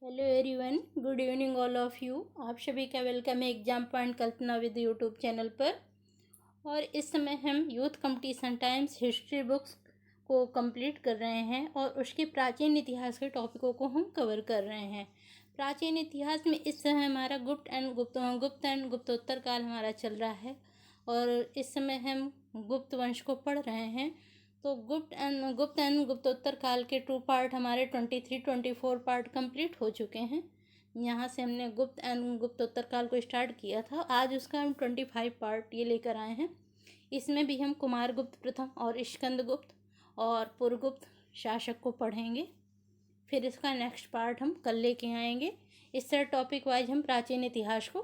Hello everyone, good evening all of you. आप सभी का वेलकम है exam point Kalpana with YouTube channel पर। और इस समय हम youth competition times history books को कंप्लीट कर रहे हैं और उसके प्राचीन इतिहास के टॉपिकों को हम कवर कर रहे हैं। प्राचीन इतिहास में इस समय हमारा गुप्त एंड गुप्तोत्तर काल हमारा चल रहा है और इस समय हम गुप्त वंश को पढ़ रहे हैं। तो गुप्त एंड गुप्तोत्तर काल के 2 पार्ट हमारे 23-24 पार्ट कंप्लीट हो चुके हैं। यहाँ से हमने गुप्त एंड गुप्तोत्तर काल को स्टार्ट किया था। आज उसका हम 25 पार्ट ये लेकर आए हैं। इसमें भी हम कुमारगुप्त प्रथम और स्कंदगुप्त और पुरगुप्त शासक को पढ़ेंगे। फिर इसका नेक्स्ट पार्ट हम कल लेके आएंगे। इस तरह टॉपिक वाइज हम प्राचीन इतिहास को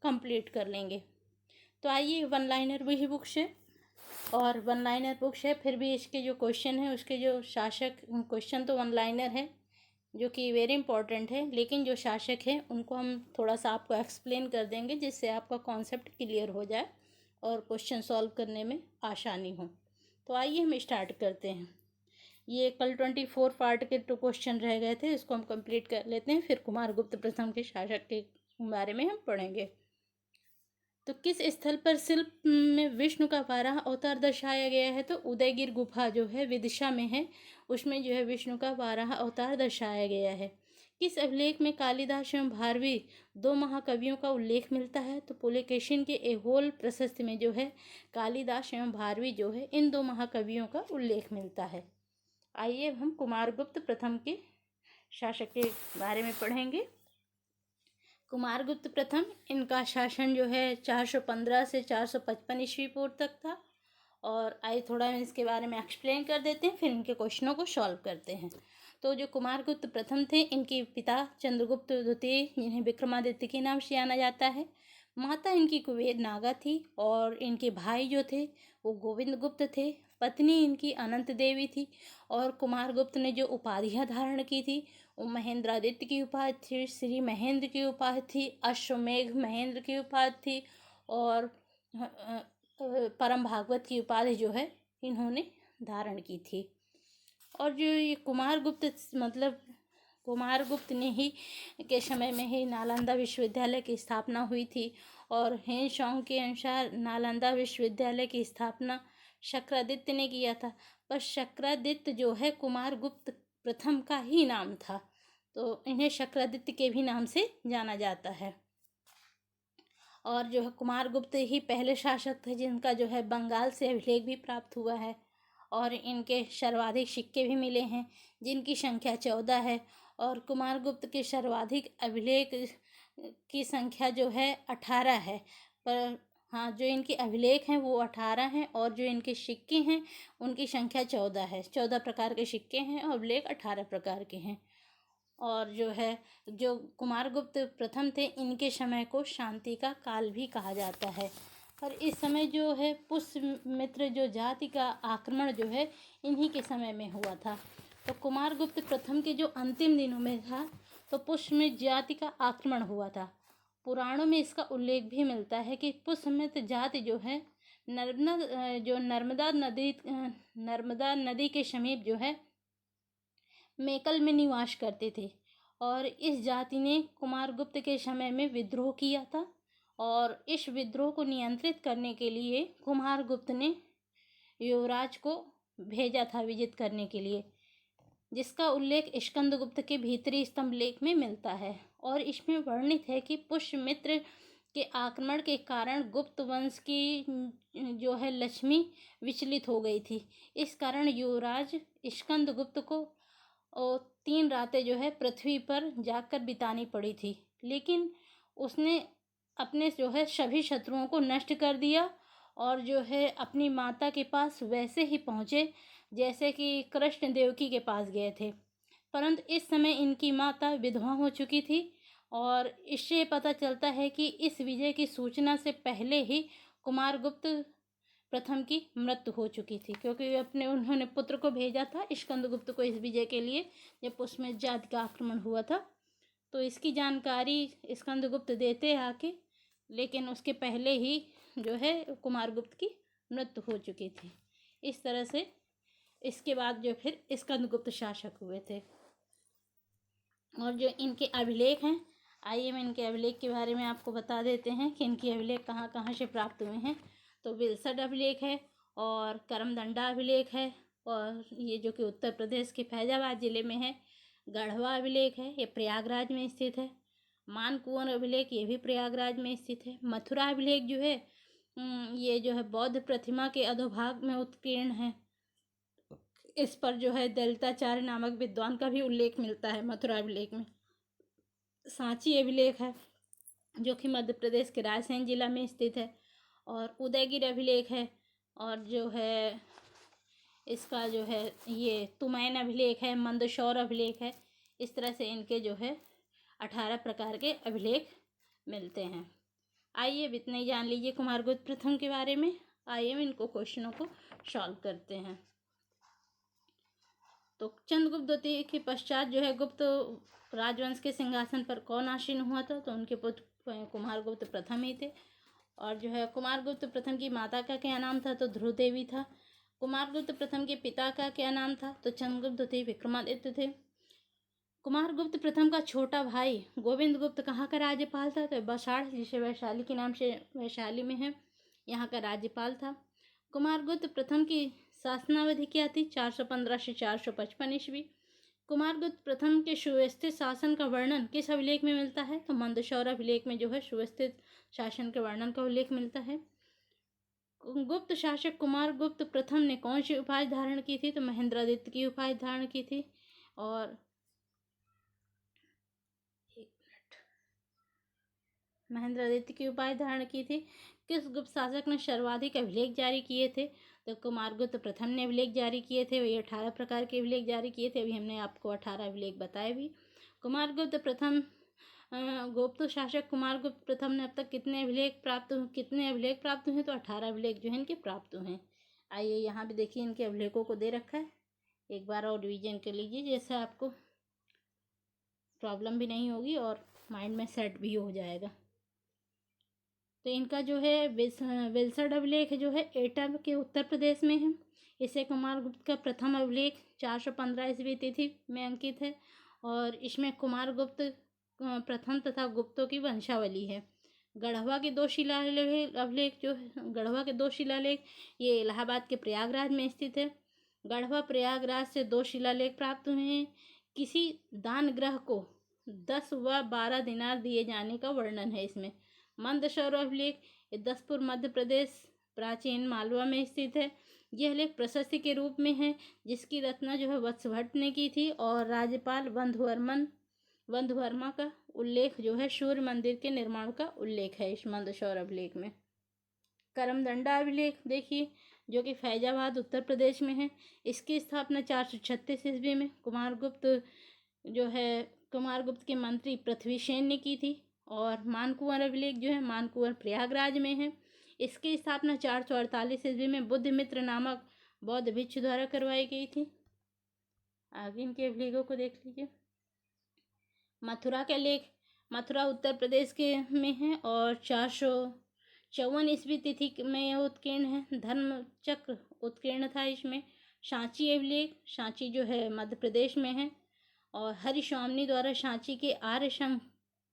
कंप्लीट कर लेंगे। तो आइए, वन लाइनर वही बुक्स है और वन लाइनर बुक्स है, फिर भी इसके जो क्वेश्चन है उसके जो शासक क्वेश्चन तो वन लाइनर है जो कि वेरी इंपॉर्टेंट है, लेकिन जो शासक है उनको हम थोड़ा सा आपको एक्सप्लेन कर देंगे जिससे आपका कॉन्सेप्ट क्लियर हो जाए और क्वेश्चन सॉल्व करने में आसानी हो। तो आइए हम स्टार्ट करते हैं। ये कल 24 पार्ट के 2 क्वेश्चन रह गए थे, इसको हम कंप्लीट कर लेते हैं। फिर कुमारगुप्त प्रथम के शासक के बारे में हम पढ़ेंगे। तो किस स्थल पर शिल्प में विष्णु का 12 अवतार दर्शाया गया है? तो उदयगिर गुफा जो है विदिशा में है, उसमें जो है विष्णु का 12 अवतार दर्शाया गया है। किस अभिलेख में कालिदास एवं भारवी 2 महाकवियों का उल्लेख मिलता है? तो पुलकेशिन के ऐहोल प्रशस्ति में जो है कालिदास एवं भारवी जो है इन 2 महाकवियों का उल्लेख मिलता है। आइए हम कुमारगुप्त प्रथम के शासक के बारे में पढ़ेंगे। कुमारगुप्त प्रथम, इनका शासन जो है 415 से 455 ईस्वी पूर्व तक था। और आइए थोड़ा इसके बारे में एक्सप्लेन कर देते हैं, फिर इनके क्वेश्चनों को सॉल्व करते हैं। तो जो कुमारगुप्त प्रथम थे, इनके पिता चंद्रगुप्त द्वितीय, जिन्हें विक्रमादित्य के नाम से जाना जाता है, माता इनकी कुबेर नागा थी और इनके भाई जो थे वो गोविंद गुप्त थे। पत्नी इनकी अनंत देवी थी और कुमारगुप्त ने जो उपाधियां धारण की थी वो महेंद्रादित्य की उपाधि थी, श्री महेंद्र की उपाधि थी, अश्वमेघ महेंद्र की उपाधि थी और परम भागवत की उपाधि जो है इन्होंने धारण की थी। और जो ये कुमारगुप्त ने ही के समय में ही नालंदा विश्वविद्यालय की स्थापना हुई थी। और हेनसोंग के अनुसार नालंदा विश्वविद्यालय की स्थापना शक्रादित्य ने किया था, पर शक्रादित्य जो है कुमारगुप्त प्रथम का ही नाम था, तो इन्हें शक्रादित्य के भी नाम से जाना जाता है। और जो है कुमारगुप्त ही पहले शासक थे जिनका जो है बंगाल से अभिलेख भी प्राप्त हुआ है और इनके सर्वाधिक सिक्के भी मिले हैं जिनकी संख्या 14 है। और कुमारगुप्त के सर्वाधिक अभिलेख की संख्या जो है 18 है, पर हाँ, जो इनके अभिलेख हैं वो 18 हैं और जो इनके सिक्के हैं उनकी संख्या 14 है। 14 प्रकार के सिक्के हैं और अभिलेख 18 प्रकार के हैं। और जो है जो कुमारगुप्त प्रथम थे, इनके समय को शांति का काल भी कहा जाता है। और इस समय जो है पुष्यमित्र जो जाति का आक्रमण जो है इन्हीं के समय में हुआ था। तो कुमारगुप्त प्रथम के जो अंतिम दिनों में था तो पुष्यमित्र जाति का आक्रमण हुआ था। पुराणों में इसका उल्लेख भी मिलता है कि पुष्यमित्र जाति जो है नर्मदा नदी के समीप जो है मेकल में निवास करते थे। और इस जाति ने कुमारगुप्त के समय में विद्रोह किया था और इस विद्रोह को नियंत्रित करने के लिए कुमारगुप्त ने युवराज को भेजा था विजित करने के लिए, जिसका उल्लेख स्कंदगुप्त के भीतरी स्तंभ लेख में मिलता है। और इसमें वर्णित है कि पुष्यमित्र के आक्रमण के कारण गुप्त वंश की जो है लक्ष्मी विचलित हो गई थी। इस कारण युवराज स्कंदगुप्त को और 3 रातें जो है पृथ्वी पर जाकर बितानी पड़ी थी, लेकिन उसने अपने जो है सभी शत्रुओं को नष्ट कर दिया और जो है अपनी माता के पास वैसे ही पहुँचे जैसे कि कृष्ण देवकी के पास गए थे। परंतु इस समय इनकी माता विधवा हो चुकी थी और इससे पता चलता है कि इस विजय की सूचना से पहले ही कुमारगुप्त प्रथम की मृत्यु हो चुकी थी, क्योंकि उन्होंने पुत्र को भेजा था स्कंदगुप्त को इस विजय के लिए जब पुष्यमित्र जाति का आक्रमण हुआ था। तो इसकी जानकारी स्कंदगुप्त देते आके, लेकिन उसके पहले ही जो है कुमारगुप्त की मृत्यु हो चुकी थी। इस तरह से इसके बाद जो फिर स्कंदगुप्त शासक हुए थे। और जो इनके अभिलेख हैं, आइए मैं इनके अभिलेख के बारे में आपको बता देते हैं कि इनके अभिलेख कहाँ कहाँ से प्राप्त हुए हैं। तो विल्सड अभिलेख है और करमदंडा अभिलेख है, और ये जो कि उत्तर प्रदेश के फैजाबाद ज़िले में है। गढ़वा अभिलेख है, ये प्रयागराज में स्थित है। मानकुंवर अभिलेख, ये भी प्रयागराज में स्थित है। मथुरा अभिलेख जो है ये जो है बौद्ध प्रतिमा के अधोभाग में उत्कीर्ण है। इस पर जो है दलिताचार्य नामक विद्वान का भी उल्लेख मिलता है मथुरा अभिलेख में। सांची अभिलेख है जो कि मध्य प्रदेश के रायसेन जिला में स्थित है। और उदयगिरि अभिलेख है, और जो है इसका जो है ये तुमैन अभिलेख है, मंदसौर अभिलेख है। इस तरह से इनके जो है 18 प्रकार के अभिलेख मिलते हैं। आइए अब इतना ही जान लीजिए कुमारगुप्त प्रथम के बारे में। आइए हम इनको क्वेश्चनों को सॉल्व करते हैं। तो चंद्रगुप्त द्वितीय के पश्चात जो है गुप्त राजवंश के सिंहासन पर कौन आसीन हुआ था? तो उनके पुत्र कुमारगुप्त प्रथम ही थे। और जो है कुमारगुप्त प्रथम की माता का क्या नाम था? तो ध्रुव देवी था। कुमारगुप्त प्रथम के पिता का क्या नाम था? तो चंद्रगुप्त द्वितीय विक्रमादित्य थे। कुमारगुप्त प्रथम का छोटा भाई गोविंद गुप्त कहाँ का राज्यपाल था? तो बसाड़, जिसे वैशाली के नाम से वैशाली में है, यहाँ का राज्यपाल था। कुमारगुप्त प्रथम की शासनावधि क्या थी? 415 से 455 ईस्वी। कुमारगुप्त प्रथम के सुव्यवस्थित शासन का वर्णन किस अभिलेख में मिलता है? तो मंदसौर अभिलेख में जो है सुव्यवस्थित शासन के वर्णन का उल्लेख मिलता है। गुप्त शासक कुमारगुप्त प्रथम ने कौन सी उपाधि धारण की थी? तो महेंद्रादित्य की उपाधि धारण की थी। और महेंद्रादित्य की उपाधि धारण की थी। किस गुप्त शासक ने सर्वाधिक अभिलेख जारी किए थे? तो कुमारगुप्त प्रथम ने अभिलेख जारी किए थे। वही 18 प्रकार के अभिलेख जारी किए थे। अभी हमने आपको 18 अभिलेख बताए भी। कुमारगुप्त प्रथम गुप्त शासक कुमारगुप्त प्रथम ने अब तक कितने अभिलेख प्राप्त हुए? तो 18 अभिलेख जो है इनके प्राप्त हुए हैं। आइए यहाँ भी देखिए इनके अभिलेखों को दे रखा है, एक बार और रिवीजन कर लीजिए, जैसे आपको प्रॉब्लम भी नहीं होगी और माइंड में सेट भी हो जाएगा। तो इनका जो है विल्सड अभिलेख जो है एटा के उत्तर प्रदेश में है। इसे कुमारगुप्त का प्रथम अभिलेख 415 ईस्वी तिथि में अंकित है, और इसमें कुमारगुप्त प्रथम तथा गुप्तों की वंशावली है। गढ़वा के दो शिलालेख ये इलाहाबाद के प्रयागराज में स्थित है। गढ़वा प्रयागराज से 2 शिलालेख प्राप्त हुए हैं। किसी दान ग्रह को 10 व 12 दिनार दिए जाने का वर्णन है इसमें। मंदसौर अभिलेख, ये दसपुर मध्य प्रदेश प्राचीन मालवा में स्थित है। यह लेख प्रशस्ति के रूप में है, जिसकी रचना जो है वत्स भट्ट ने की थी, और राज्यपाल बंधुवर्मा का उल्लेख जो है सूर्य मंदिर के निर्माण का उल्लेख है इस मंदसौर अभिलेख में। करमदंडा अभिलेख देखिए, जो कि फैजाबाद उत्तर प्रदेश में है। इसकी स्थापना 436 ईस्वी में कुमारगुप्त के मंत्री पृथ्वीसेन ने की थी। और मानकुंवर अभिलेख जो है मानकुंवर प्रयागराज में है। इसकी स्थापना 448 ईस्वी में बुद्धमित्र नामक बौद्ध भिक्षु द्वारा करवाई गई थी। आगे इनके अभिलेखों को देख लीजिए। मथुरा का लेख मथुरा उत्तर प्रदेश के में है और 454 ईस्वी तिथि में उत्कीर्ण है। धर्म चक्र उत्कीर्ण था इसमें। सांची अभिलेख, सांची जो है मध्य प्रदेश में है, और हरिस्वामिनी द्वारा सांची के आर्य संघ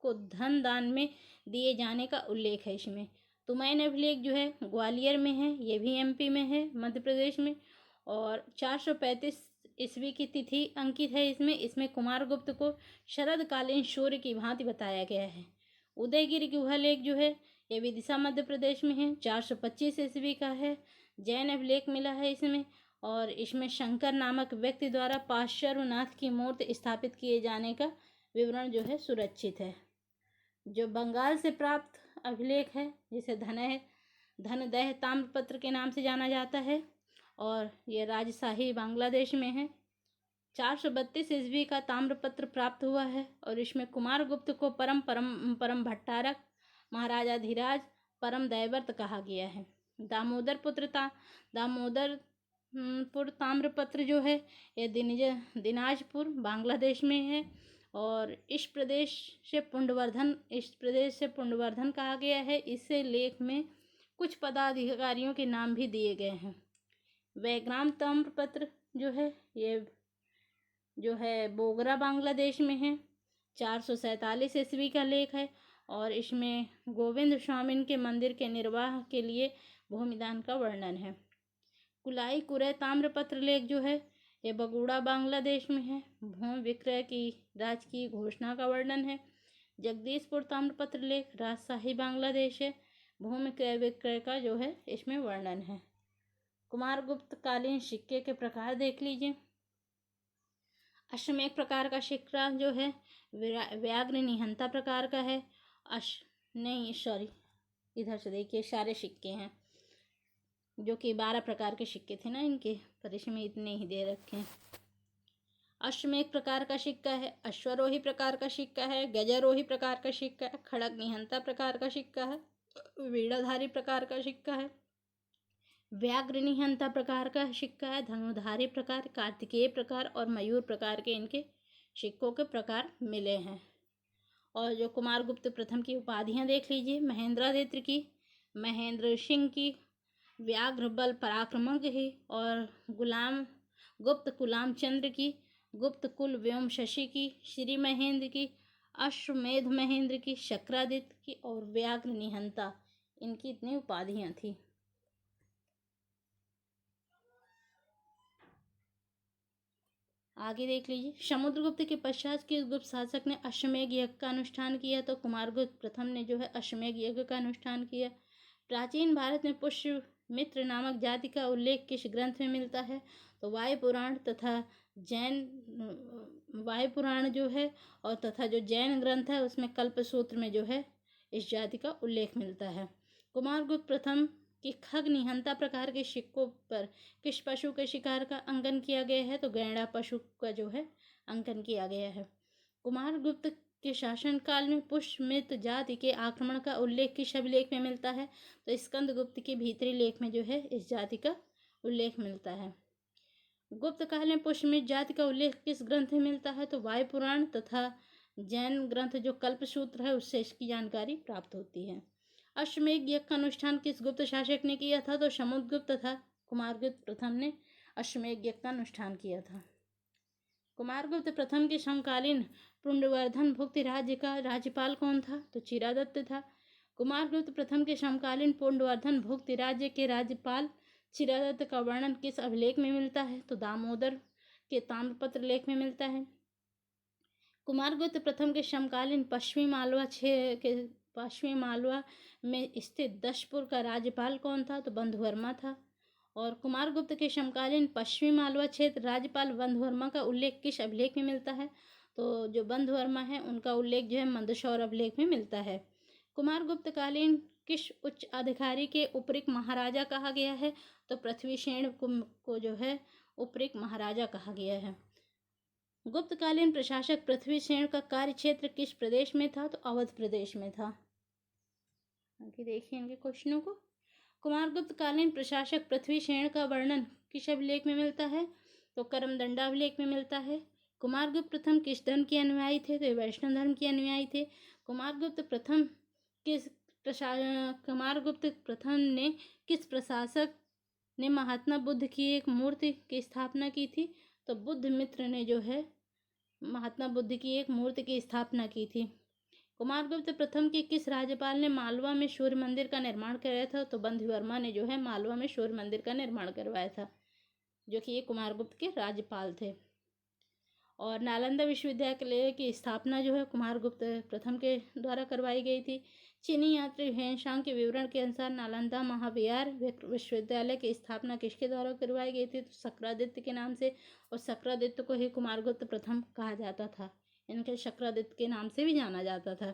को धन दान में दिए जाने का उल्लेख है इसमें। तुमैन अभिलेख जो है ग्वालियर में है, ये भी एमपी में है, मध्य प्रदेश में, और 435 ईस्वी की तिथि अंकित है इसमें कुमारगुप्त को शरदकालीन सूर्य की भांति बताया गया है। उदयगिरि गुहा लेख जो है ये विदिशा मध्य प्रदेश में है, 425 ईस्वी का है। जैन अभिलेख मिला है इसमें, और इसमें शंकर नामक व्यक्ति द्वारा पार्श्वनाथ की मूर्ति स्थापित किए जाने का विवरण जो है सुरक्षित है। जो बंगाल से प्राप्त अभिलेख है, जिसे धनदेह ताम्रपत्र के नाम से जाना जाता है, और ये राजशाही बांग्लादेश में है। 432 ईस्वी का ताम्रपत्र प्राप्त हुआ है, और इसमें कुमारगुप्त को परम भट्टारक, महाराजाधिराज, परम दैवर्त कहा गया है। दामोदरपुर ताम्रपत्र जो है ये दिनाजपुर बांग्लादेश में है, और इस प्रदेश से पुंडवर्धन कहा गया है। इस लेख में कुछ पदाधिकारियों के नाम भी दिए गए हैं। वैग्राम ताम्रपत्र जो है ये जो है बोगरा बांग्लादेश में है, 447 ईस्वी का लेख है और इसमें गोविंद स्वामी के मंदिर के निर्वाह के लिए भूमिदान का वर्णन है। कुलाई कुरै ताम्रपत्र लेख जो है ये बगुड़ा बांग्लादेश में है। भूमि विक्रय की राजकीय घोषणा का वर्णन है। जगदीशपुर ताम्रपत्र लेख राजशाही बांग्लादेश है। भूमि क्रय विक्रय का जो है इसमें वर्णन है। कुमारगुप्त कालीन सिक्के के प्रकार देख लीजिए। अश्वमेध प्रकार का सिक्का जो है व्याघ्र निहंता प्रकार का है। इधर से देखिए सारे सिक्के हैं जो कि 12 प्रकार के सिक्के थे ना इनके, पर इसमें इतने ही दे रखे हैं। अश्वमेध प्रकार का सिक्का है, अश्वरोही प्रकार का सिक्का है, गजारोही प्रकार का सिक्का है, खड़ग निहंता प्रकार का सिक्का है, वीणाधारी प्रकार का सिक्का है, व्याघ्र निहंता प्रकार का सिक्का है, धनुधारी प्रकार, कार्तिकेय प्रकार और मयूर प्रकार के इनके सिक्कों के प्रकार मिले हैं। और जो कुमारगुप्त प्रथम की उपाधियां देख लीजिए। महेंद्रादित्य की, महेंद्र सिंह की, व्याघ्र बल पराक्रमज्ञ ही, और गुप्त गुलाम चंद्र की, गुप्त कुल व्योम शशि की, श्री महेंद्र की, अश्वमेध महेंद्र की, शक्रादित्य की और व्याघ्र निहंता, इनकी इतनी उपाधियां थी। आगे देख लीजिए। समुद्रगुप्त के पश्चात किस गुप्त शासक ने अश्वमेध यज्ञ का अनुष्ठान किया? तो कुमारगुप्त प्रथम ने जो है अश्वमेध यज्ञ का अनुष्ठान किया। प्राचीन भारत में पुष्यमित्र नामक जाति का उल्लेख किस ग्रंथ में मिलता है? तो वायु पुराण तथा वायु पुराण जो है और तथा जो जैन ग्रंथ है उसमें कल्पसूत्र में जो है इस जाति का उल्लेख मिलता है। कुमारगुप्त प्रथम कि खग निहंता प्रकार के सिक्कों पर किस पशु के शिकार का अंकन किया गया है? तो गैंडा पशु का जो है अंकन किया गया है। कुमारगुप्त के शासनकाल में पुष्यमित्र जाति के आक्रमण का उल्लेख किस अभिलेख में मिलता है? तो स्कंदगुप्त के भीतरी लेख में जो है इस जाति का उल्लेख मिलता है। गुप्त काल में पुष्यमित्र जाति का उल्लेख किस ग्रंथ में मिलता है? तो वायु पुराण तथा जैन ग्रंथ जो कल्पसूत्र है उससे इसकी जानकारी प्राप्त होती है। अश्वमेध यज्ञ का अनुष्ठान किस गुप्त शासक ने किया था? तो समुद्रगुप्त तथा कुमारगुप्त प्रथम ने अश्वमेध यज्ञ का अनुष्ठान किया था। कुमारगुप्त प्रथम के समकालीन पुंडवर्धन भुक्त राज्य का राज्यपाल कौन था? तो चिरादत्त था। कुमारगुप्त प्रथम के समकालीन पुंडवर्धन भुक्त राज्य के राज्यपाल चिरादत्त का वर्णन किस अभिलेख में मिलता है? तो दामोदर के ताम्रपत्र लेख में मिलता है। कुमारगुप्त प्रथम के समकालीन पश्चिमी मालवा में स्थित दशपुर का राज्यपाल कौन था? तो बंधुवर्मा था। और कुमारगुप्त के समकालीन पश्चिमी मालवा क्षेत्र राज्यपाल बंधुवर्मा का उल्लेख किस अभिलेख में मिलता है? तो जो बंधुवर्मा है उनका उल्लेख जो है मंदसौर अभिलेख में मिलता है। कुमारगुप्त कालीन किस उच्च अधिकारी के उपरिक्त महाराजा कहा गया है? तो पृथ्वीसेन को जो है उपरिक्त महाराजा कहा गया है। गुप्तकालीन प्रशासक पृथ्वीसेन का कार्य क्षेत्र किस प्रदेश में था? तो अवध प्रदेश में था। आगे देखिए इनके क्वेश्चनों को। कुमारगुप्त कालीन प्रशासक पृथ्वीसेन का वर्णन किस अभिलेख में मिलता है? तो कर्मदंडा अभिलेख में मिलता है। कुमारगुप्त प्रथम किस धर्म के अनुयायी थे? तो वैष्णव धर्म के अनुयायी थे। कुमारगुप्त प्रथम ने किस प्रशासक ने महात्मा बुद्ध की एक मूर्ति की स्थापना की थी? तो बुद्ध मित्र ने जो है महात्मा बुद्ध की एक मूर्ति की स्थापना की थी। कुमारगुप्त प्रथम के किस राज्यपाल ने मालवा में सूर्य मंदिर का निर्माण कराया था? तो बंधुवर्मा ने जो है मालवा में सूर्य मंदिर का निर्माण करवाया था, जो कि ये कुमारगुप्त के राज्यपाल थे। और नालंदा विश्वविद्यालय की स्थापना जो है कुमारगुप्त प्रथम के द्वारा करवाई गई थी। चीनी यात्री हेनसांग के विवरण के अनुसार नालंदा महाविहार विश्वविद्यालय की स्थापना किसके द्वारा करवाई गई थी? तो शक्रादित्य के नाम से, और शक्रादित्य को ही कुमारगुप्त प्रथम कहा जाता था। इनके शक्रादित्य के नाम से भी जाना जाता था।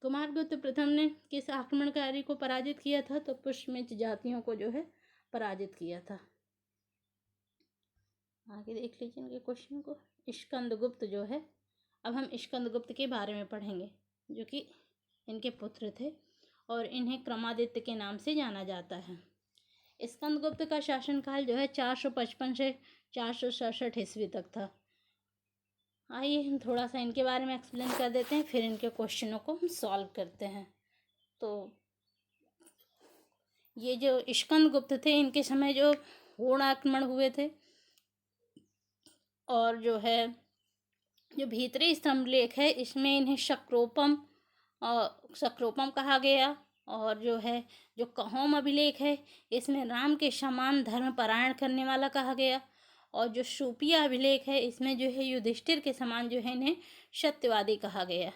कुमारगुप्त प्रथम ने किस आक्रमणकारी को पराजित किया था? तो पुष्यमित्र जातियों को जो है पराजित किया था। आगे देख लीजिए इनके क्वेश्चन को। स्कंदगुप्त जो है, अब हम स्कंदगुप्त के बारे में पढ़ेंगे, जो कि इनके पुत्र थे और इन्हें क्रमादित्य के नाम से जाना जाता है। स्कंदगुप्त का शासनकाल जो है 455 से 467 ईस्वी तक था। आइए हम थोड़ा सा इनके बारे में एक्सप्लेन कर देते हैं, फिर इनके क्वेश्चनों को हम सॉल्व करते हैं। तो ये जो स्कंदगुप्त थे इनके समय जो पूर्ण आक्रमण हुए थे और जो है जो भीतरी स्तंभलेख है इसमें इन्हें शक्रोपम कहा गया। और जो कहोम अभिलेख है इसमें राम के समान धर्म परायण करने वाला कहा गया। और जो शूपिया अभिलेख है इसमें युधिष्ठिर के समान इन्हें सत्यवादी कहा गया।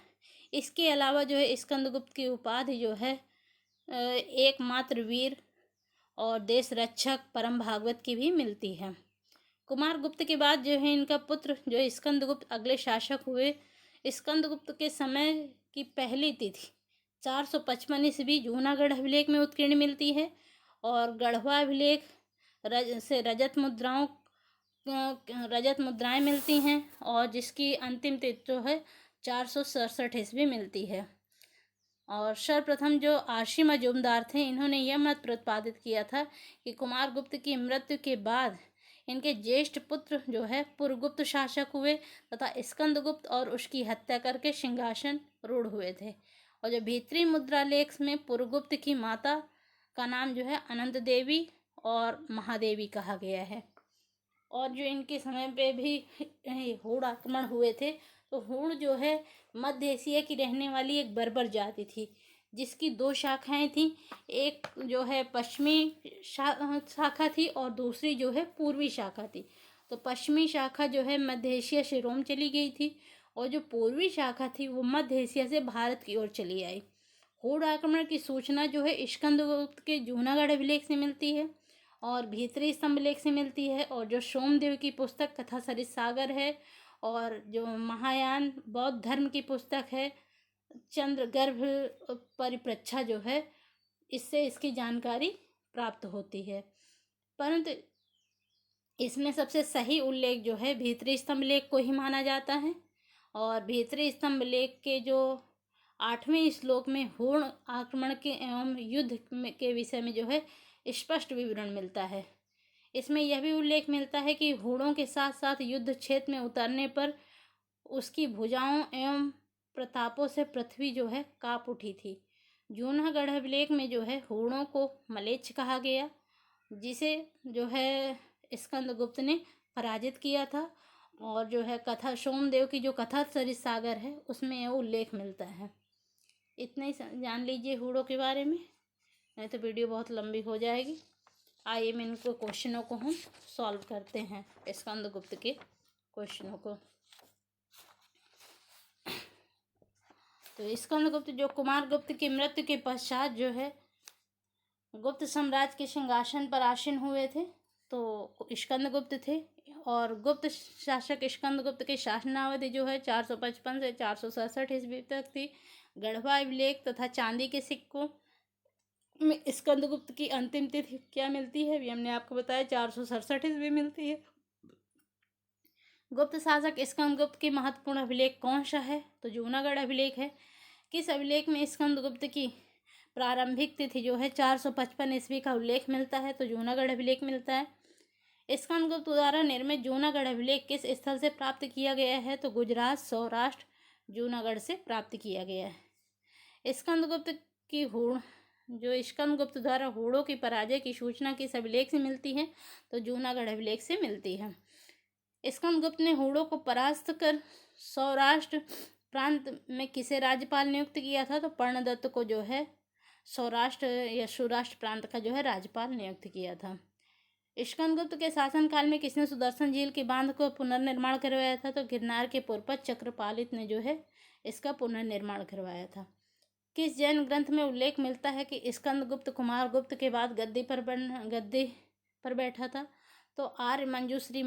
इसके अलावा स्कंदगुप्त की उपाधि एकमात्र वीर और देश रक्षक परम भागवत की भी मिलती है। कुमार गुप्त के बाद इनका पुत्र स्कंदगुप्त अगले शासक हुए। स्कंदगुप्त के समय की पहली तिथि 455 ईस्वी जूनागढ़ अभिलेख में उत्कीर्ण मिलती है। और गढ़वा अभिलेख से रजत मुद्राएं मिलती हैं और जिसकी अंतिम तिथि 467 ईस्वी मिलती है। और सर्वप्रथम आशी मजूमदार थे इन्होंने यह मत प्रतिपादित किया था कि कुमार गुप्त की मृत्यु के बाद इनके ज्येष्ठ पुत्र पुरगुप्त शासक हुए तथा स्कंदगुप्त और उसकी हत्या करके सिंहासन रूढ़ हुए थे। और भीतरी मुद्रा लेख में पुरगुप्त की माता का नाम अनंत देवी और महादेवी कहा गया है। और इनके समय पे भी हूण आक्रमण हुए थे। तो हूण मध्य एशिया की रहने वाली एक बर्बर जाति थी जिसकी 2 शाखाएं थी। एक पश्चिमी शाखा थी और दूसरी पूर्वी शाखा थी। तो पश्चिमी शाखा मध्य एशिया से रोम चली गई थी और जो पूर्वी शाखा थी वो मध्य एशिया से भारत की ओर चली आई। हूण आक्रमण की सूचना स्कंदगुप्त के जूनागढ़ अभिलेख से मिलती है और भीतरी स्तंभलेख से मिलती है। और जो सोमदेव की पुस्तक कथा सरित सागर है और जो महायान बौद्ध धर्म की पुस्तक है चंद्रगर्भ परिप्रच्छा इससे इसकी जानकारी प्राप्त होती है। परंतु इसमें सबसे सही उल्लेख भीतरी स्तंभलेख को ही माना जाता है। और भीतरी स्तंभलेख के 8वें श्लोक में हूण आक्रमण के एवं युद्ध के विषय में स्पष्ट विवरण मिलता है। इसमें यह भी उल्लेख मिलता है कि हूणों के साथ साथ युद्ध क्षेत्र में उतरने पर उसकी भुजाओं एवं प्रतापों से पृथ्वी काँप उठी थी। जूनागढ़ अभिलेख में हूणों को मलेच्छ कहा गया जिसे स्कंदगुप्त ने पराजित किया था। और कथा सोमदेव की जो कथा सरित सागर है उसमें यह उल्लेख मिलता है। इतना ही जान लीजिए हूणों के बारे में, नहीं तो वीडियो बहुत लंबी हो जाएगी। आइए मैं इनको क्वेश्चनों को हम सॉल्व करते हैं, स्कंदगुप्त के क्वेश्चनों को। तो स्कंदगुप्त कुमार गुप्त की मृत्यु के पश्चात गुप्त साम्राज्य के सिंहासन पर आसीन हुए थे तो स्कंदगुप्त थे। और गुप्त शासक स्कंदगुप्त की शासनावधि 455 से 467 ईस्वी तक थी। गढ़वा अभिलेख तथा चांदी के सिक्कों में स्कंदगुप्त की अंतिम तिथि क्या मिलती है, भी हमने आपको बताया 467 ईस्वी मिलती है। गुप्त शासक स्कंदगुप्त की महत्वपूर्ण अभिलेख कौन सा है, तो जूनागढ़ अभिलेख है। किस अभिलेख में स्कंदगुप्त की प्रारंभिक तिथि 455 ईस्वी का उल्लेख मिलता है, तो जूनागढ़ अभिलेख मिलता है। स्कंदगुप्त द्वारा निर्मित जूनागढ़ अभिलेख किस स्थल से प्राप्त किया गया है, तो गुजरात सौराष्ट्र जूनागढ़ से प्राप्त किया गया है। स्कंदगुप्त की हूण स्कंदगुप्त द्वारा हूणों की पराजय की सूचना किस अभिलेख से मिलती है, तो जूनागढ़ अभिलेख से मिलती है। स्कंदगुप्त ने हूणों को परास्त कर सौराष्ट्र प्रांत में किसे राज्यपाल नियुक्त किया था, तो पर्णदत्त को सौराष्ट्र या सौराष्ट्र प्रांत का राज्यपाल नियुक्त किया था। स्कंदगुप्त के शासनकाल में किसने सुदर्शन झील के बांध को पुनर्निर्माण करवाया था, तो गिरनार के पुरपत चक्रपालित ने इसका पुनर्निर्माण करवाया था। किस जैन ग्रंथ में उल्लेख मिलता है कि स्कंदगुप्त कुमार गुप्त के बाद गद्दी पर बैठा था, तो आर्य मंजूश्री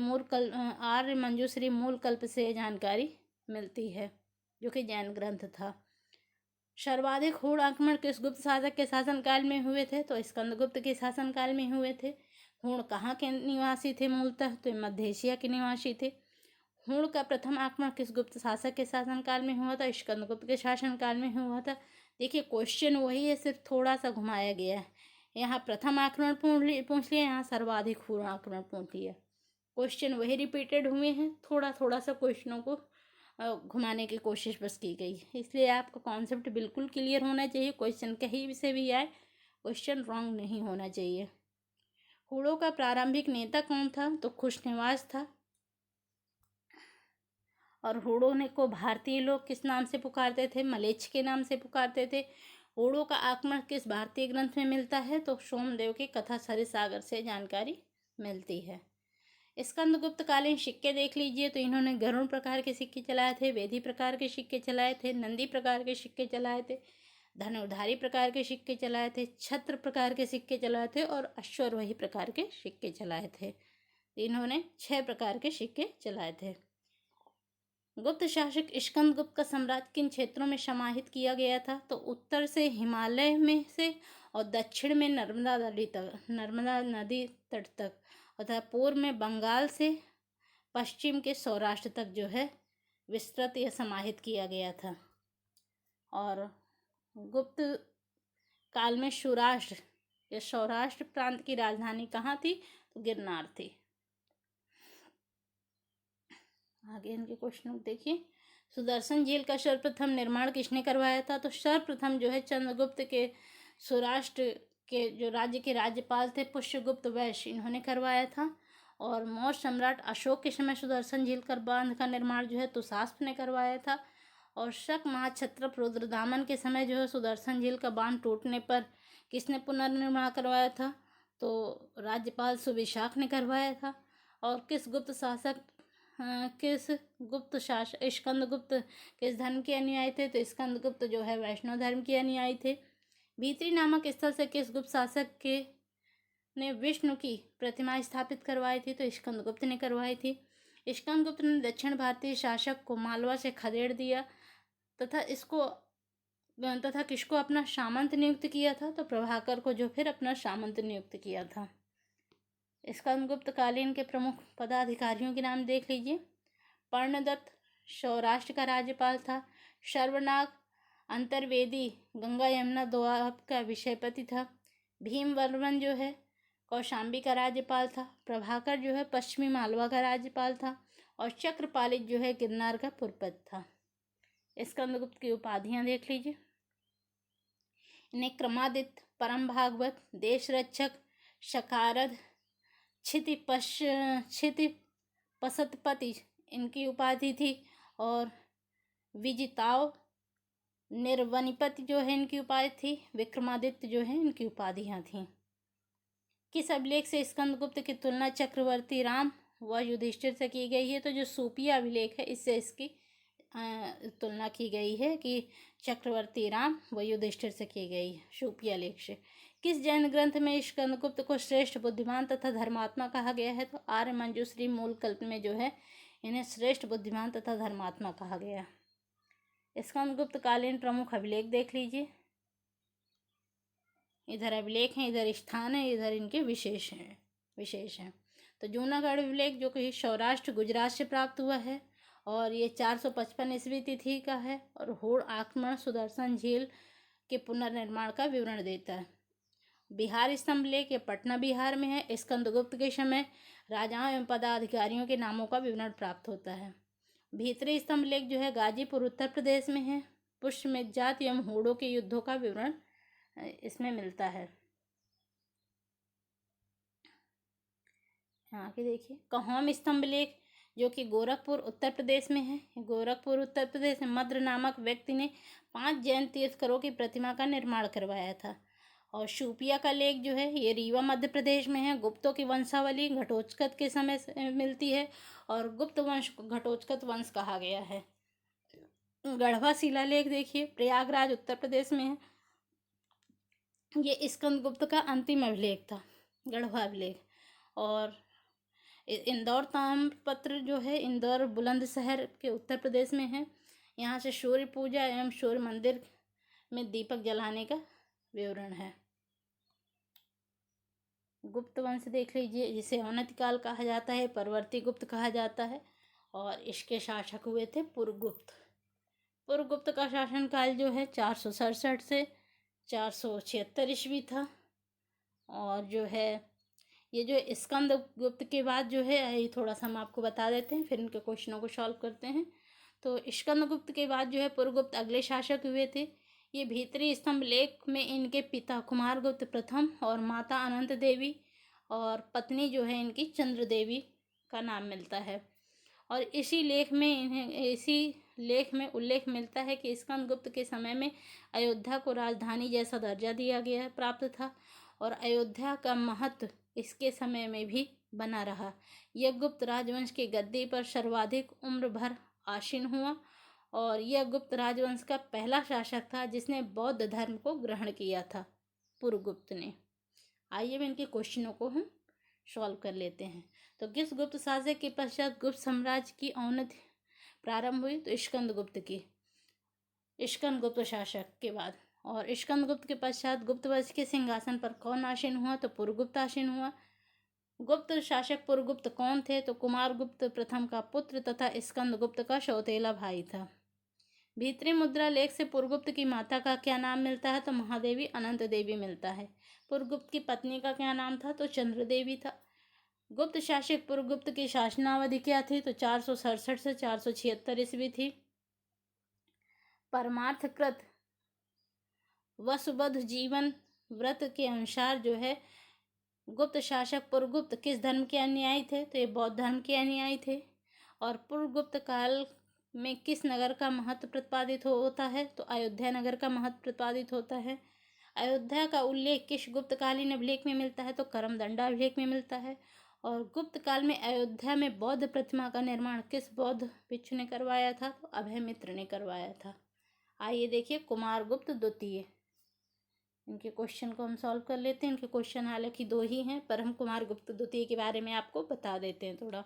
मूल कल्प से जानकारी मिलती है जो कि जैन ग्रंथ था। सर्वाधिक हूण आक्रमण किस गुप्त शासक के शासनकाल में हुए थे, तो स्कंदगुप्त के शासनकाल में हुए थे। हूण कहाँ के निवासी थे मूलतः, तो मध्य एशिया के निवासी थे। हूण का प्रथम आक्रमण किस गुप्त शासक के शासनकाल में हुआ था, स्कंदगुप्त के शासनकाल में हुआ था। देखिए क्वेश्चन वही है, सिर्फ थोड़ा सा घुमाया गया है। यहाँ प्रथम आक्रमण पूछ लिया, यहाँ सर्वाधिक हूण आक्रमण पूछ लिया। क्वेश्चन वही रिपीटेड हुए हैं, थोड़ा थोड़ा सा क्वेश्चनों को घुमाने की कोशिश बस की गई, इसलिए आपका कॉन्सेप्ट बिल्कुल क्लियर होना चाहिए। क्वेश्चन कहीं से भी आए, क्वेश्चन रॉन्ग नहीं होना चाहिए। हूणों का प्रारंभिक नेता कौन था, तो खुशनिवास था। और हूणों ने को भारतीय लोग किस नाम से पुकारते थे? मलेच्छ के नाम से पुकारते थे। हूणों का आक्रमण किस भारतीय ग्रंथ में मिलता है? तो सोमदेव की कथा सरिसागर से जानकारी मिलती है। स्कंदगुप्त कालीन सिक्के देख लीजिए तो इन्होंने गरुड़ प्रकार के सिक्के चलाए थे, वेदी प्रकार के सिक्के चलाए थे, नंदी प्रकार के सिक्के चलाए थे, धनुर्धारी प्रकार के सिक्के चलाए थे, छत्र प्रकार के सिक्के चलाए थे और अश्वरोही प्रकार के सिक्के चलाए थे। इन्होंने 6 प्रकार के सिक्के चलाए थे। गुप्त शासक स्कंदगुप्त का साम्राज्य किन क्षेत्रों में समाहित किया गया था? तो उत्तर से हिमालय में से और दक्षिण में नर्मदा नदी तट तक, तथा पूर्व में बंगाल से पश्चिम के सौराष्ट्र तक जो है विस्तृत या समाहित किया गया था। और गुप्त काल में सौराष्ट्र या सौराष्ट्र प्रांत की राजधानी कहाँ थी? तो गिरनार थी। आगे इनके क्वेश्चन देखिए। सुदर्शन झील का सर्वप्रथम निर्माण किसने करवाया था? तो सर्वप्रथम जो है चंद्रगुप्त के सौराष्ट्र के जो राज्य के राज्यपाल थे पुष्यगुप्त वैश्य, इन्होंने करवाया था। और मौर्य सम्राट अशोक के समय सुदर्शन झील का बांध का निर्माण जो है तुषास्प ने करवाया था। और शक महाक्षत्रप रुद्रदामन के समय जो है सुदर्शन झील का बांध टूटने पर किसने पुनर्निर्माण करवाया था? तो राज्यपाल सुविशाख ने करवाया था। और किस गुप्त शासक स्कंदगुप्त किस धर्म के अनुयायी थे? तो स्कंदगुप्त जो है वैष्णव धर्म के अनुयायी थे। भीतरी नामक स्थल से किस गुप्त शासक के ने विष्णु की प्रतिमा स्थापित करवाई थी? तो स्कंदगुप्त ने करवाई थी। स्कंदगुप्त ने दक्षिण भारतीय शासक को मालवा से खदेड़ दिया तथा किसको अपना सामंत नियुक्त किया था? तो प्रभाकर को जो फिर अपना सामंत नियुक्त किया था। स्कंदगुप्त कालीन के प्रमुख पदाधिकारियों के नाम देख लीजिए। पर्णदत्त सौराष्ट्र का राज्यपाल था। सर्वनाग अंतर्वेदी गंगा यमुना दोआब का विषयपति था। भीमवर्मन जो है कौशाम्बी का राज्यपाल था। प्रभाकर जो है पश्चिमी मालवा का राज्यपाल था। और चक्रपालित जो है गिरनार का पुरपत था। स्कंदगुप्त की उपाधियां देख लीजिए। इन्हें क्रमादित्य, परम भागवत, देश रक्षक, शकारद, क्षिति पशतपति इनकी उपाधि थी। और विजिताव, निर्वनिपति जो है इनकी उपाधि थी। विक्रमादित्य जो है इनकी उपाधियां थीं। किस अभिलेख से स्कंदगुप्त की तुलना चक्रवर्ती राम व युधिष्ठिर से की गई है? तो जो सूपिया अभिलेख है इससे इसकी तुलना की गई है कि चक्रवर्ती राम व युधिष्ठिर से की गई है, सूपिया लेख से। किस जैन ग्रंथ में स्कंदगुप्त को श्रेष्ठ बुद्धिमान तथा धर्मात्मा कहा गया है? तो आर्य मंजूश्री मूल कल्प में जो है इन्हें श्रेष्ठ बुद्धिमान तथा धर्मात्मा कहा गया। स्कंदगुप्त कालीन प्रमुख अभिलेख देख लीजिए। इधर अभिलेख हैं, इधर स्थान है, इधर इनके विशेष हैं। तो जूनागढ़ अभिलेख जो कि सौराष्ट्र गुजरात से प्राप्त हुआ है और ये 455 ईस्वी तिथि का है। और हूण आक्रमण सुदर्शन झील के पुनर्निर्माण का विवरण देता है। बिहार स्तंभ लेख ये पटना बिहार में है। स्कंदगुप्त के समय राजाओं एवं पदाधिकारियों के नामों का विवरण प्राप्त होता है। भीतरी स्तंभ लेख जो है गाजीपुर उत्तर प्रदेश में है। पुष्यमित एवं हूणों के युद्धों का विवरण इसमें मिलता है। यहाँ के देखिए कहोम स्तंभ लेख जो कि गोरखपुर उत्तर प्रदेश में है। गोरखपुर उत्तर प्रदेश में मद्र नामक व्यक्ति ने 5 जैन तीर्थकरों की प्रतिमा का निर्माण करवाया था। और शूपिया का लेख जो है ये रीवा मध्य प्रदेश में है। गुप्तों की वंशावली घटोत्कच के समय से मिलती है और गुप्त वंश को घटोत्कच वंश कहा गया है। गढ़वा शिलालेख देखिए प्रयागराज उत्तर प्रदेश में है। ये स्कंदगुप्त का अंतिम अभिलेख था, गढ़वा अभिलेख। और इंदौर ताम्रपत्र जो है इंदौर बुलंदशहर के उत्तर प्रदेश में है। यहाँ से सूर्य पूजा एवं सूर्य मंदिर में दीपक जलाने का विवरण है। गुप्त वंश देख लीजिए जिसे अवनति काल कहा जाता है, परवर्ती गुप्त कहा जाता है। और इसके शासक हुए थे पुरगुप्त। पुरगुप्त का शासनकाल जो है 467 से 476 ईस्वी था। और जो है ये जो स्कंदगुप्त के बाद जो है ये थोड़ा सा हम आपको बता देते हैं, फिर इनके क्वेश्चनों को सॉल्व करते हैं। तो स्कंदगुप्त के बाद जो है पुरगुप्त अगले शासक हुए थे। ये भीतरी स्तंभ लेख में इनके पिता कुमारगुप्त प्रथम और माता अनंत देवी और पत्नी जो है इनकी चंद्र देवी का नाम मिलता है। और इसी लेख में उल्लेख मिलता है कि स्कंदगुप्त के समय में अयोध्या को राजधानी जैसा दर्जा दिया गया प्राप्त था और अयोध्या का महत्व इसके समय में भी बना रहा। यह गुप्त राजवंश के गद्दी पर सर्वाधिक उम्र भर आसीन हुआ और यह गुप्त राजवंश का पहला शासक था जिसने बौद्ध धर्म को ग्रहण किया था, पुरुगुप्त ने। आइए अब इनके क्वेश्चनों को हम सॉल्व कर लेते हैं। तो किस गुप्त शासक के पश्चात गुप्त साम्राज्य की अवनति प्रारंभ हुई? तो स्कंदगुप्त शासक के बाद। और स्कंदगुप्त के पश्चात गुप्त वंश के सिंहासन पर कौन आसीन हुआ? तो पुरुगुप्त आसीन हुआ। गुप्त शासक पुरुगुप्त कौन थे? तो कुमारगुप्त प्रथम का पुत्र तथा स्कंदगुप्त का सौतेला भाई था। भीतरी मुद्रा लेख से पुरुगुप्त की माता का क्या नाम मिलता है? तो महादेवी अनंत देवी मिलता है। पुरुगुप्त की पत्नी का क्या नाम था? तो चंद्र देवी था। गुप्त शासक पुरुगुप्त की शासनावधि क्या थी? तो 467 से 476 ईस्वी थी। परमार्थकृत वसुबद्ध जीवन व्रत के अनुसार जो है गुप्त शासक पुरुगुप्त किस धर्म के अनुयायी थे? तो ये बौद्ध धर्म के अनुयायी थे। और पुरुगुप्त काल में किस नगर का महत्व प्रतिपादित होता है? तो अयोध्या नगर का महत्व प्रतिपादित होता है। अयोध्या का उल्लेख किस गुप्तकालीन अभिलेख में मिलता है? तो करमदंडा अभिलेख में मिलता है। और गुप्त काल में अयोध्या में बौद्ध प्रतिमा का निर्माण किस बौद्ध भिक्षु ने करवाया था? तो अभयमित्र ने करवाया था। आइए देखिए कुमारगुप्त द्वितीय, इनके क्वेश्चन को हम सॉल्व कर लेते हैं। इनके क्वेश्चन हालांकि 2 ही हैं पर हम कुमारगुप्त द्वितीय के बारे में आपको बता देते हैं थोड़ा।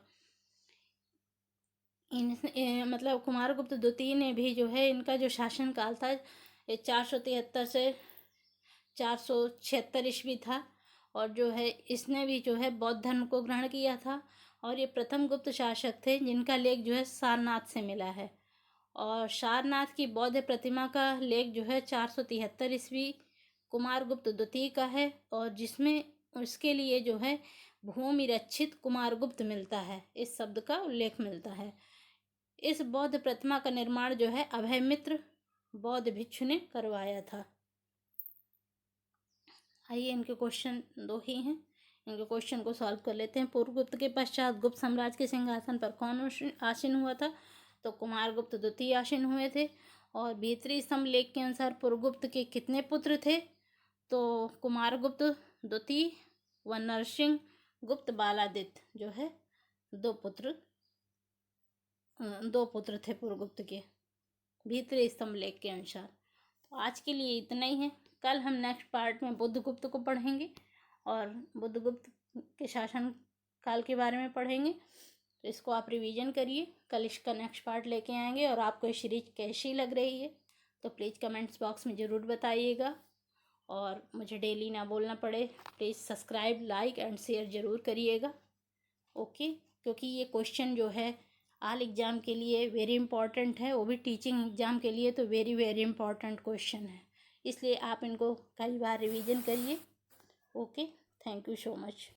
मतलब कुमारगुप्त द्वितीय ने भी जो है इनका जो शासन काल था 473 से 476 ईस्वी था और जो है इसने भी जो है बौद्ध धर्म को ग्रहण किया था। और ये प्रथम गुप्त शासक थे जिनका लेख जो है सारनाथ से मिला है। और सारनाथ की बौद्ध प्रतिमा का लेख जो है 473 ईस्वी कुमारगुप्त द्वितीय का है और जिसमें उसके लिए जो है भूमि रक्षित कुमारगुप्त मिलता है, इस शब्द का उल्लेख मिलता है। इस बौद्ध प्रतिमा का निर्माण जो है अभयमित्र बौद्ध भिक्षु ने करवाया था। आइए इनके क्वेश्चन 2 ही हैं, इनके क्वेश्चन को सॉल्व कर लेते हैं। पुरुगुप्त के पश्चात गुप्त साम्राज्य के सिंहासन पर कौन आसीन हुआ था? तो कुमारगुप्त द्वितीय आसीन हुए थे। और भीतरी स्तंभ लेख के अनुसार पुरुगुप्त के कितने पुत्र थे? तो कुमारगुप्त द्वितीय व नरसिंह गुप्त बालादित्य जो है 2 पुत्र थे पुरुगुप्त के, भीतरी स्तंभ लेख के अनुसार। तो आज के लिए इतना ही है। कल हम नेक्स्ट पार्ट में बुद्धगुप्त को पढ़ेंगे और बुद्धगुप्त के शासन काल के बारे में पढ़ेंगे। तो इसको आप रिवीजन करिए, कल इसका नेक्स्ट पार्ट लेके आएंगे। और आपको ये सीरीज कैसी लग रही है तो प्लीज़ कमेंट्स बॉक्स में ज़रूर बताइएगा। और मुझे डेली ना बोलना पड़े, please subscribe, like and share ज़रूर करिएगा। ओके, क्योंकि ये क्वेश्चन जो है ऑल एग्ज़ाम के लिए वेरी इंपॉर्टेंट है, वो भी टीचिंग एग्ज़ाम के लिए तो वेरी वेरी इंपॉर्टेंट क्वेश्चन है, इसलिए आप इनको कई बार रिवीजन करिए। Okay, thank you so much.